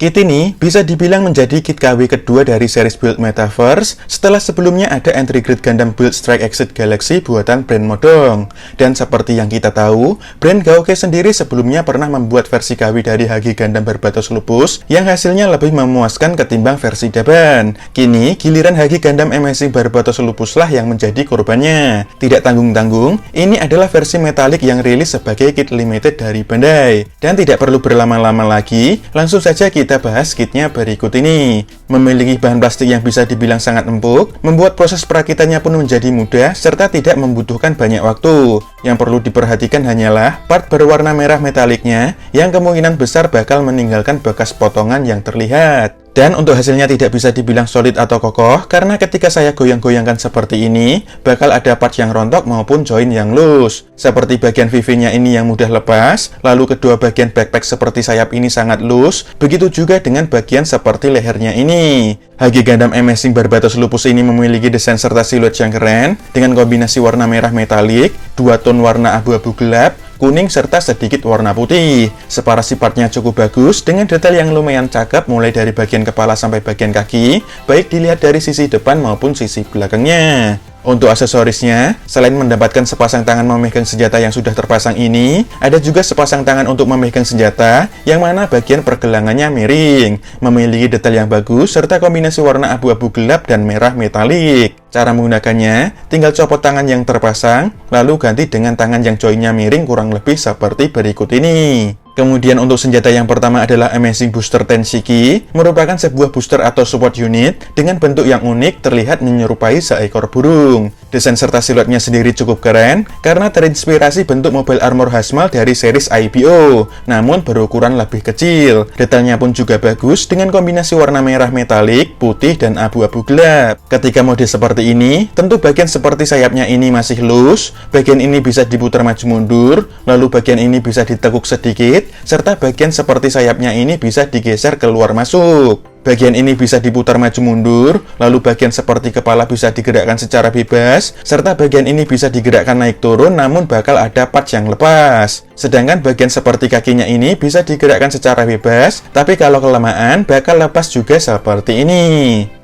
Kit ini bisa dibilang menjadi kit KW kedua dari series build Metaverse setelah sebelumnya ada entry grade Gundam Build Strike Exit Galaxy buatan brand Modong. Dan seperti yang kita tahu, brand Gauke sendiri sebelumnya pernah membuat versi KW dari Hagi Gundam berbatas lupus yang hasilnya lebih memuaskan ketimbang versi Daban. Kini, giliran Hagi Gundam Amazing berbatas lupus lah yang menjadi korbannya. Tidak tanggung-tanggung, ini adalah versi metalik yang rilis sebagai kit limited dari Bandai. Dan tidak perlu berlama-lama lagi, langsung saja kita bahas kitnya berikut ini. Memiliki bahan plastik yang bisa dibilang sangat empuk, membuat proses perakitannya pun menjadi mudah, serta tidak membutuhkan banyak waktu. Yang perlu diperhatikan hanyalah part berwarna merah metaliknya, yang kemungkinan besar bakal meninggalkan bekas potongan yang terlihat. Dan untuk hasilnya tidak bisa dibilang solid atau kokoh, karena ketika saya goyang-goyangkan seperti ini, bakal ada part yang rontok maupun join yang loose. Seperti bagian VV-nya ini yang mudah lepas, lalu kedua bagian backpack seperti sayap ini sangat loose, begitu juga dengan bagian seperti lehernya ini. Hagi Gundam Amazing berbatas lupus ini memiliki desain serta siluet yang keren, dengan kombinasi warna merah metalik, dua tone warna abu-abu gelap, kuning serta sedikit warna putih. Separasi partnya cukup bagus dengan detail yang lumayan cakep mulai dari bagian kepala sampai bagian kaki, baik dilihat dari sisi depan maupun sisi belakangnya. Untuk aksesorisnya, selain mendapatkan sepasang tangan memegang senjata yang sudah terpasang ini, ada juga sepasang tangan untuk memegang senjata yang mana bagian pergelangannya miring, memiliki detail yang bagus serta kombinasi warna abu-abu gelap dan merah metalik. Cara menggunakannya, tinggal copot tangan yang terpasang, lalu ganti dengan tangan yang joinnya miring kurang lebih seperti berikut ini. Kemudian untuk senjata yang pertama adalah Amazing Booster Tenshiki, merupakan sebuah booster atau support unit dengan bentuk yang unik terlihat menyerupai seekor burung. Desain serta siluetnya sendiri cukup keren karena terinspirasi bentuk mobile armor Hasmal dari series IBO, namun berukuran lebih kecil. Detailnya pun juga bagus dengan kombinasi warna merah metalik, putih, dan abu-abu gelap. Ketika mode seperti ini, tentu bagian seperti sayapnya ini masih loose, bagian ini bisa diputar maju mundur, lalu bagian ini bisa ditekuk sedikit, serta bagian seperti sayapnya ini bisa digeser keluar masuk. Bagian ini bisa diputar maju mundur, lalu bagian seperti kepala bisa digerakkan secara bebas, serta bagian ini bisa digerakkan naik turun namun bakal ada part yang lepas. Sedangkan bagian seperti kakinya ini bisa digerakkan secara bebas, tapi kalau kelamaan bakal lepas juga seperti ini.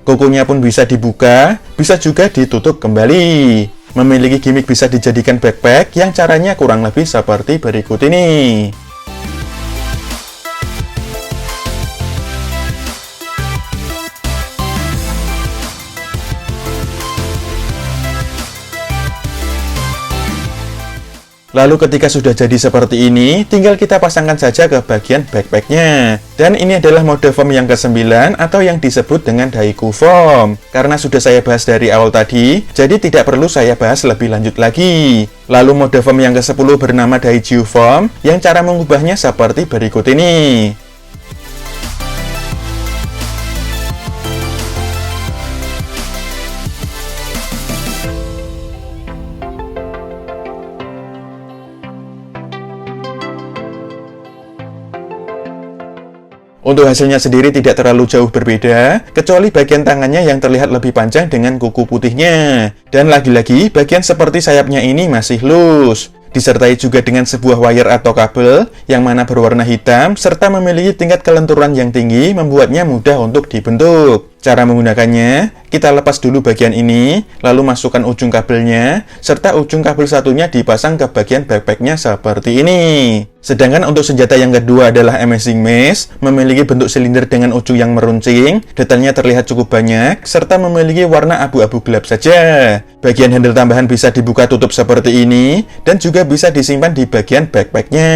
Kukunya pun bisa dibuka, bisa juga ditutup kembali. Memiliki gimmick bisa dijadikan backpack yang caranya kurang lebih seperti berikut ini. Lalu ketika sudah jadi seperti ini, tinggal kita pasangkan saja ke bagian backpacknya. Dan ini adalah mode form yang ke-9 atau yang disebut dengan Daiku Form. Karena sudah saya bahas dari awal tadi, jadi tidak perlu saya bahas lebih lanjut lagi. Lalu mode form yang ke-10 bernama Daiju Form, yang cara mengubahnya seperti berikut ini. Untuk hasilnya sendiri tidak terlalu jauh berbeda, kecuali bagian tangannya yang terlihat lebih panjang dengan kuku putihnya. Dan lagi-lagi, bagian seperti sayapnya ini masih loose. Disertai juga dengan sebuah wire atau kabel yang mana berwarna hitam, serta memiliki tingkat kelenturan yang tinggi, membuatnya mudah untuk dibentuk. Cara menggunakannya, kita lepas dulu bagian ini, lalu masukkan ujung kabelnya, serta ujung kabel satunya dipasang ke bagian backpacknya seperti ini. Sedangkan untuk senjata yang kedua adalah Amazing Mace, memiliki bentuk silinder dengan ujung yang meruncing, detailnya terlihat cukup banyak, serta memiliki warna abu-abu gelap saja. Bagian handle tambahan bisa dibuka tutup seperti ini, dan juga bisa disimpan di bagian backpacknya.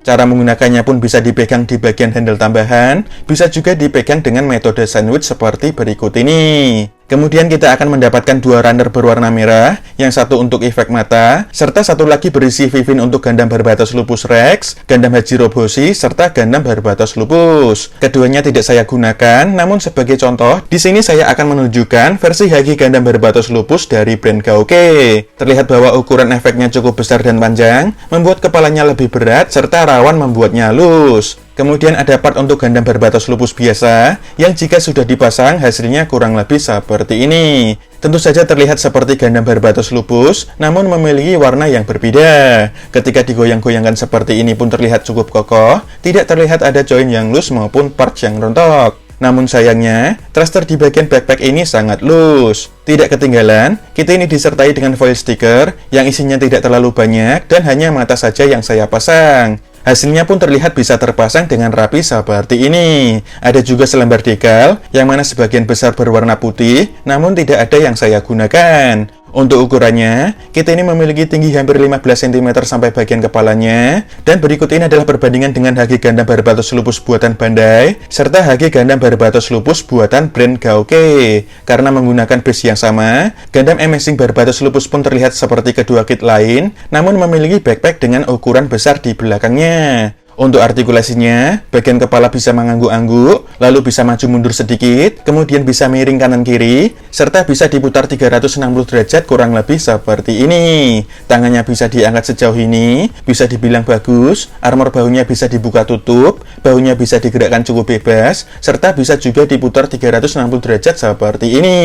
Cara menggunakannya pun bisa dipegang di bagian handle tambahan, bisa juga dipegang dengan metode sandwich seperti berikut ini. Kemudian kita akan mendapatkan dua runner berwarna merah, yang satu untuk efek mata, serta satu lagi berisi Vivin untuk Gundam berbatas lupus Rex, Gundam Hajiroboshi, serta Gundam berbatas lupus. Keduanya tidak saya gunakan, namun sebagai contoh, di sini saya akan menunjukkan versi Hagi Gundam berbatas lupus dari brand Gauke. Terlihat bahwa ukuran efeknya cukup besar dan panjang, membuat kepalanya lebih berat, serta rawan membuatnya halus. Kemudian ada part untuk Gundam berbatas lupus biasa, yang jika sudah dipasang hasilnya kurang lebih seperti ini. Tentu saja terlihat seperti Gundam berbatas lupus, namun memiliki warna yang berbeda. Ketika digoyang-goyangkan seperti ini pun terlihat cukup kokoh, tidak terlihat ada join yang loose maupun part yang rontok. Namun sayangnya, thruster di bagian backpack ini sangat loose. Tidak ketinggalan, kit ini disertai dengan foil stiker yang isinya tidak terlalu banyak dan hanya mata saja yang saya pasang. Hasilnya pun terlihat bisa terpasang dengan rapi seperti ini. Ada juga selembar dekal, yang mana sebagian besar berwarna putih, namun tidak ada yang saya gunakan. Untuk ukurannya, kit ini memiliki tinggi hampir 15 cm sampai bagian kepalanya. Dan berikut ini adalah perbandingan dengan Haki Gundam berbatas lupus buatan Bandai, serta Haki Gundam berbatas lupus buatan brand Gauke. Karena menggunakan base yang sama, Gundam Amazing berbatas lupus pun terlihat seperti kedua kit lain, namun memiliki backpack dengan ukuran besar di belakangnya. Untuk artikulasinya, bagian kepala bisa mengangguk-angguk, lalu bisa maju mundur sedikit, kemudian bisa miring kanan-kiri, serta bisa diputar 360 derajat kurang lebih seperti ini. Tangannya bisa diangkat sejauh ini, bisa dibilang bagus, armor bahunya bisa dibuka tutup, bahunya bisa digerakkan cukup bebas, serta bisa juga diputar 360 derajat seperti ini.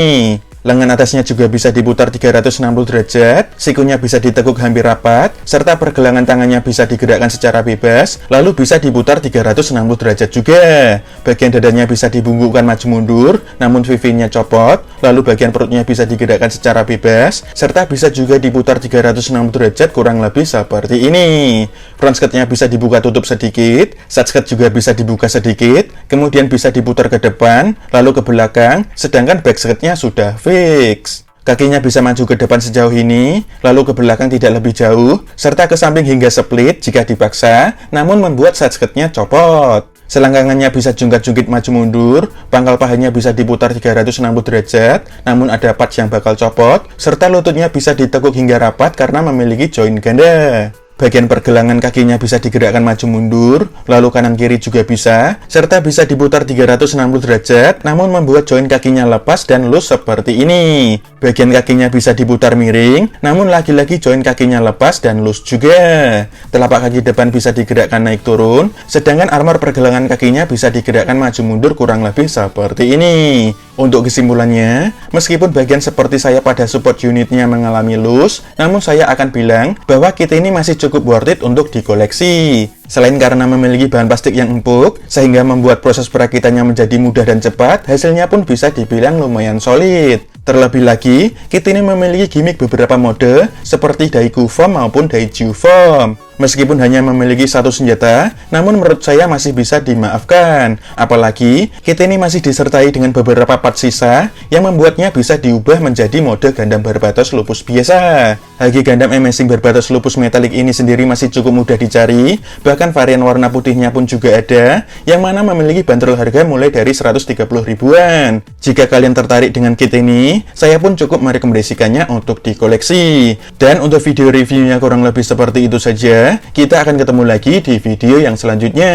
Lengan atasnya juga bisa diputar 360 derajat, sikunya bisa ditekuk hampir rapat, serta pergelangan tangannya bisa digerakkan secara bebas, lalu bisa diputar 360 derajat juga. Bagian dadanya bisa dibungkukkan maju mundur, namun VV-nya copot, lalu bagian perutnya bisa digerakkan secara bebas, serta bisa juga diputar 360 derajat kurang lebih seperti ini. Front skirt-nya bisa dibuka tutup sedikit, side skirt juga bisa dibuka sedikit, kemudian bisa diputar ke depan, lalu ke belakang, sedangkan back skirt-nya sudah fix. Kakinya bisa maju ke depan sejauh ini, lalu ke belakang tidak lebih jauh, serta ke samping hingga split jika dipaksa, namun membuat side skirt-nya copot. Selangkangannya bisa jungkat-jungkit maju mundur, pangkal pahanya bisa diputar 360 derajat, namun ada part yang bakal copot, serta lututnya bisa ditekuk hingga rapat karena memiliki join ganda. Bagian pergelangan kakinya bisa digerakkan maju mundur, lalu kanan kiri juga bisa, serta bisa diputar 360 derajat, namun membuat join kakinya lepas dan loose seperti ini. Bagian kakinya bisa diputar miring, namun lagi-lagi join kakinya lepas dan loose juga. Telapak kaki depan bisa digerakkan naik turun, sedangkan armor pergelangan kakinya bisa digerakkan maju mundur kurang lebih seperti ini. Untuk kesimpulannya, meskipun bagian seperti saya pada support unitnya mengalami loose, namun saya akan bilang bahwa kit ini masih cukup worth it untuk dikoleksi. Selain karena memiliki bahan plastik yang empuk, sehingga membuat proses perakitannya menjadi mudah dan cepat, hasilnya pun bisa dibilang lumayan solid. Terlebih lagi, kit ini memiliki gimmick beberapa mode, seperti Daiku Form maupun Daiju Form. Meskipun hanya memiliki satu senjata, namun menurut saya masih bisa dimaafkan. Apalagi, kit ini masih disertai dengan beberapa part sisa, yang membuatnya bisa diubah menjadi mode Gundam berbatas lupus biasa. Haki Gundam Amazing berbatas lupus metalik ini sendiri masih cukup mudah dicari, bahkan varian warna putihnya pun juga ada, yang mana memiliki bandrol harga mulai dari 130 ribuan. Jika kalian tertarik dengan kit ini, saya pun cukup merekomendasikannya untuk dikoleksi. Dan untuk video reviewnya kurang lebih seperti itu saja. Kita akan ketemu lagi di video yang selanjutnya.